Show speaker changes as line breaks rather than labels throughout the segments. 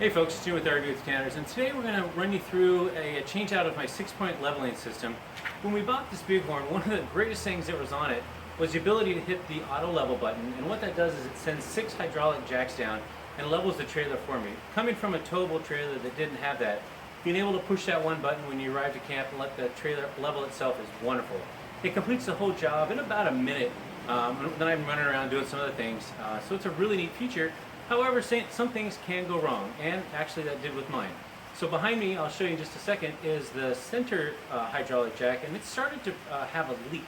Hey folks, it's Jim with RV with Canners, and today we're going to run you through a change out of my 6-point leveling system. When we bought this Bighorn, one of the greatest things that was on it was the ability to hit the auto level button, and what that does is it sends 6 hydraulic jacks down and levels the trailer for me. Coming from a towable trailer that didn't have that, being able to push that one button when you arrive to camp and let the trailer level itself is wonderful. It completes the whole job in about a minute. Then I'm running around doing some other things, so it's a really neat feature. However, some things can go wrong, and actually that did with mine. So behind me, I'll show you in just a second, is the center hydraulic jack, and it started to have a leak.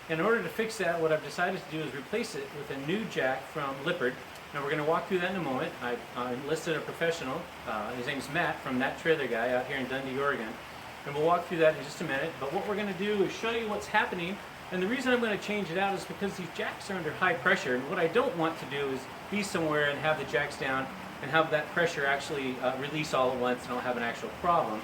In order to fix that, what I've decided to do is replace it with a new jack from Lippert. Now we're going to walk through that in a moment. I enlisted a professional, his name's Matt, from That Trailer Guy out here in Dundee, Oregon. And we'll walk through that in just a minute, but what we're going to do is show you what's happening. And the reason I'm going to change it out is because these jacks are under high pressure, and what I don't want to do is be somewhere and have the jacks down and have that pressure actually release all at once and I'll have an actual problem.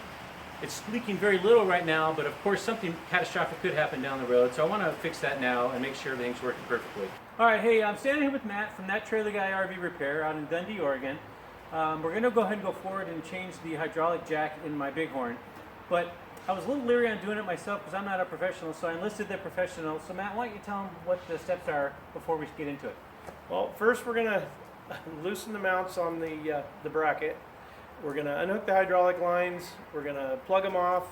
It's leaking very little right now, but of course something catastrophic could happen down the road, so I want to fix that now and make sure everything's working perfectly. Alright, hey, I'm standing here with Matt from That Trailer Guy RV Repair out in Dundee, Oregon. We're going to go ahead and go forward and change the hydraulic jack in my Bighorn, but I was a little leery on doing it myself because I'm not a professional, so I enlisted the professional. So Matt, why don't you tell them what the steps are before we get into it?
Well, first we're going to loosen the mounts on the bracket. We're going to unhook the hydraulic lines. We're going to plug them off.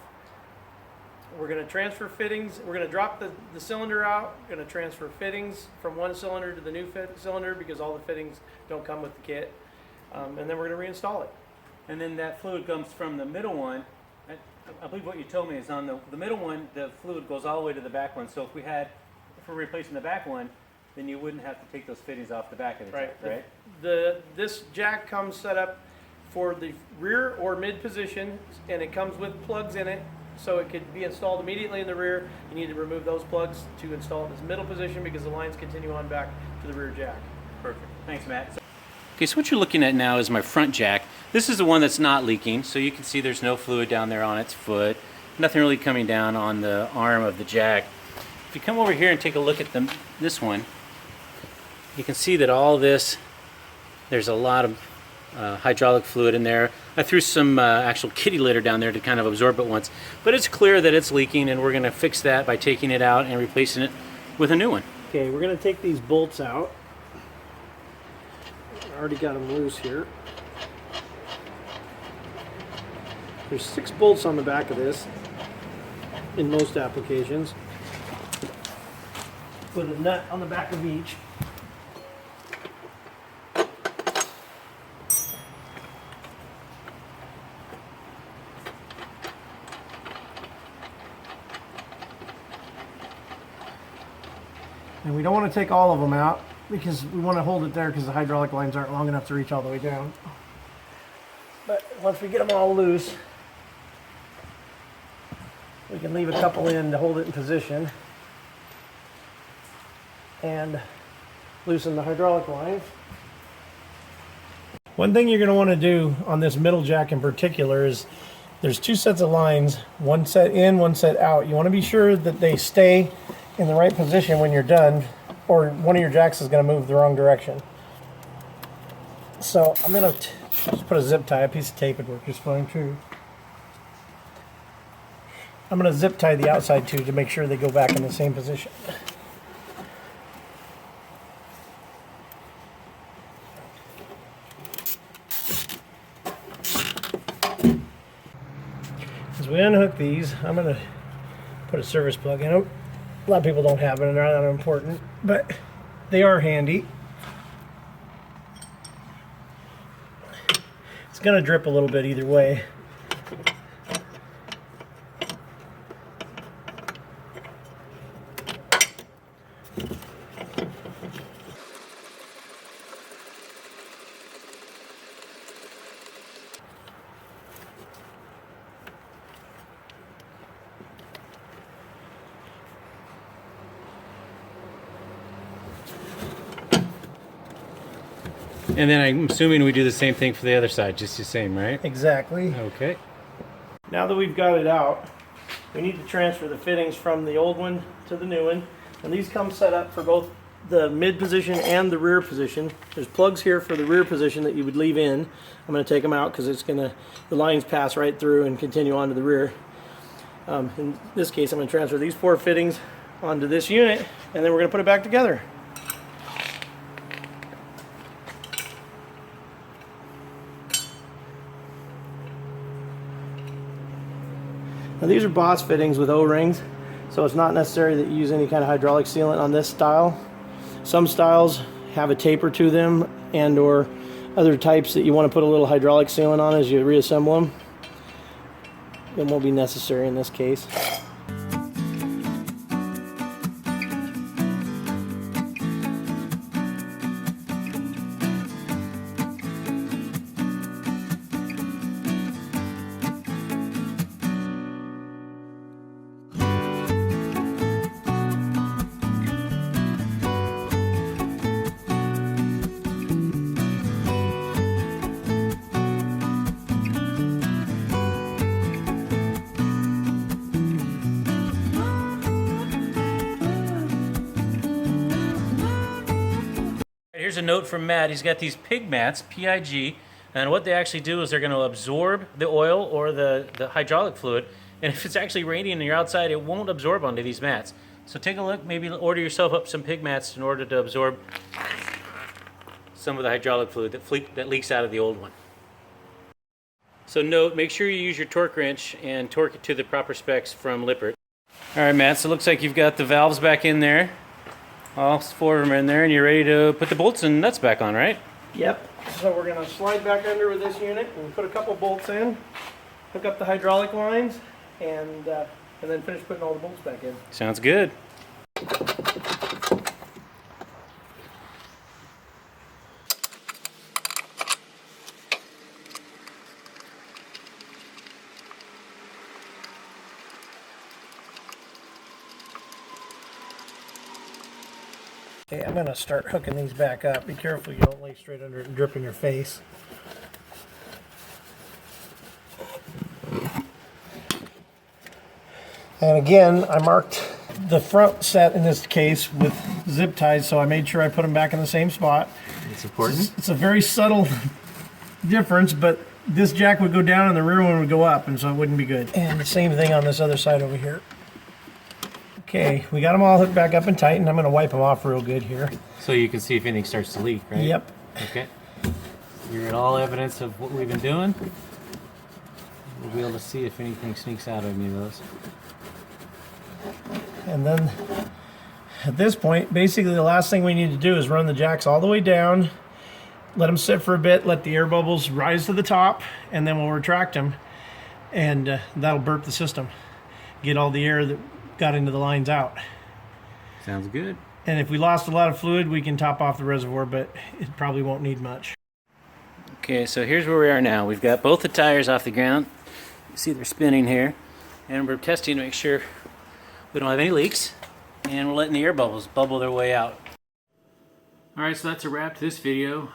We're going to transfer fittings. We're going to drop the cylinder out. We're going to transfer fittings from one cylinder to the new cylinder because all the fittings don't come with the kit. And then we're going to reinstall it.
And then that fluid comes from the middle one. I believe what you told me is on the middle one, the fluid goes all the way to the back one. So if we're replacing the back one, then you wouldn't have to take those fittings off the back of the jack, right?
This jack comes set up for the rear or mid position, and it comes with plugs in it, so it could be installed immediately in the rear. You need to remove those plugs to install it in this middle position because the lines continue on back to the rear jack.
Perfect. Thanks, Matt. Okay, so what you're looking at now is my front jack. This is the one that's not leaking, so you can see there's no fluid down there on its foot. Nothing really coming down on the arm of the jack. If you come over here and take a look at this one, you can see that all this, there's a lot of hydraulic fluid in there. I threw some actual kitty litter down there to kind of absorb it once, but it's clear that it's leaking, and we're going to fix that by taking it out and replacing it with a new one.
Okay, we're going to take these bolts out. Already got them loose here. There's 6 bolts on the back of this in most applications. Put a nut on the back of each. And we don't want to take all of them out because we want to hold it there because the hydraulic lines aren't long enough to reach all the way down. But once we get them all loose, we can leave a couple in to hold it in position and loosen the hydraulic lines. One thing you're going to want to do on this middle jack in particular is there's 2 sets of lines, one set in, one set out. You want to be sure that they stay in the right position when you're done, or one of your jacks is going to move the wrong direction. So I'm going to just put a zip tie, a piece of tape would work just fine too. I'm going to zip tie the outside too to make sure they go back in the same position. As we unhook these, I'm going to put a service plug in. A lot of people don't have it and they're not that important, but they are handy. It's going to drip a little bit either way.
And then I'm assuming we do the same thing for the other side, just the same, right?
Exactly.
Okay.
Now that we've got it out, we need to transfer the fittings from the old one to the new one. And these come set up for both the mid position and the rear position. There's plugs here for the rear position that you would leave in. I'm going to take them out because the lines pass right through and continue on to the rear. In this case, I'm going to transfer these 4 fittings onto this unit, and then we're going to put it back together. Now these are Boss fittings with O-rings, so it's not necessary that you use any kind of hydraulic sealant on this style. Some styles have a taper to them, and or other types that you want to put a little hydraulic sealant on as you reassemble them. It won't be necessary in this case.
Here's a note from Matt. He's got these pig mats, P-I-G, and what they actually do is they're going to absorb the oil or the hydraulic fluid, and if it's actually raining and you're outside, it won't absorb onto these mats. So take a look, maybe order yourself up some pig mats in order to absorb some of the hydraulic fluid that leaks out of the old one. So note, make sure you use your torque wrench and torque it to the proper specs from Lippert. All right, Matt, so it looks like you've got the valves back in there. All 4 of them are in there, and you're ready to put the bolts and nuts back on, right?
Yep. So we're going to slide back under with this unit and put a couple bolts in, hook up the hydraulic lines, and then finish putting all the bolts back in.
Sounds good.
Okay, I'm going to start hooking these back up. Be careful you don't lay straight under it and drip in your face. And again, I marked the front set in this case with zip ties, so I made sure I put them back in the same spot.
It's important.
It's a very subtle difference, but this jack would go down and the rear one would go up, and so it wouldn't be good. And the same thing on this other side over here. Okay, we got them all hooked back up and tight, and I'm going to wipe them off real good here.
So you can see if anything starts to leak, right?
Yep.
Okay. You're at all evidence of what we've been doing. We'll be able to see if anything sneaks out of any of those.
And then at this point, basically the last thing we need to do is run the jacks all the way down, let them sit for a bit, let the air bubbles rise to the top, and then we'll retract them, and that'll burp the system, get all the air that got into the lines out.
Sounds good.
And if we lost a lot of fluid, we can top off the reservoir, but it probably won't need much.
Okay, so here's where we are now. We've got both the tires off the ground. You see they're spinning here. And we're testing to make sure we don't have any leaks. And we're letting the air bubbles bubble their way out. Alright, so that's a wrap to this video.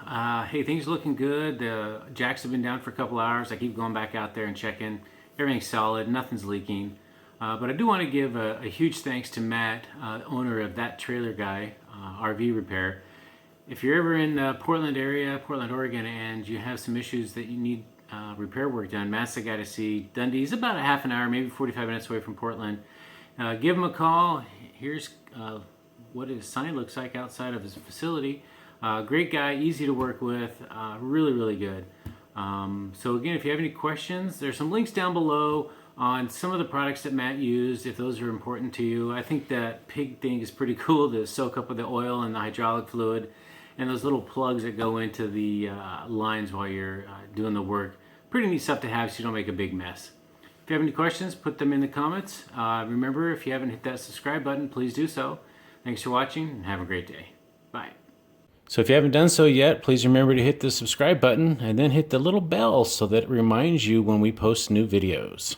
Hey, things are looking good. The jacks have been down for a couple hours. I keep going back out there and checking. Everything's solid, nothing's leaking. But I do want to give a huge thanks to Matt, owner of That Trailer Guy RV Repair. If you're ever in Portland area, Portland, Oregon, and you have some issues that you need repair work done, Matt's the guy to see. Dundee's about a half an hour, maybe 45 minutes away from Portland. Give him a call. Here's what his sign looks like outside of his facility. Great guy, easy to work with, really, really good. So again, if you have any questions, there's some links down below on some of the products that Matt used, if those are important to you. I think that pig thing is pretty cool to soak up with the oil and the hydraulic fluid, and those little plugs that go into the lines while you're doing the work. Pretty neat stuff to have so you don't make a big mess. If you have any questions, put them in the comments. Remember, if you haven't hit that subscribe button, please do so. Thanks for watching, and have a great day. Bye. So if you haven't done so yet, please remember to hit the subscribe button and then hit the little bell so that it reminds you when we post new videos.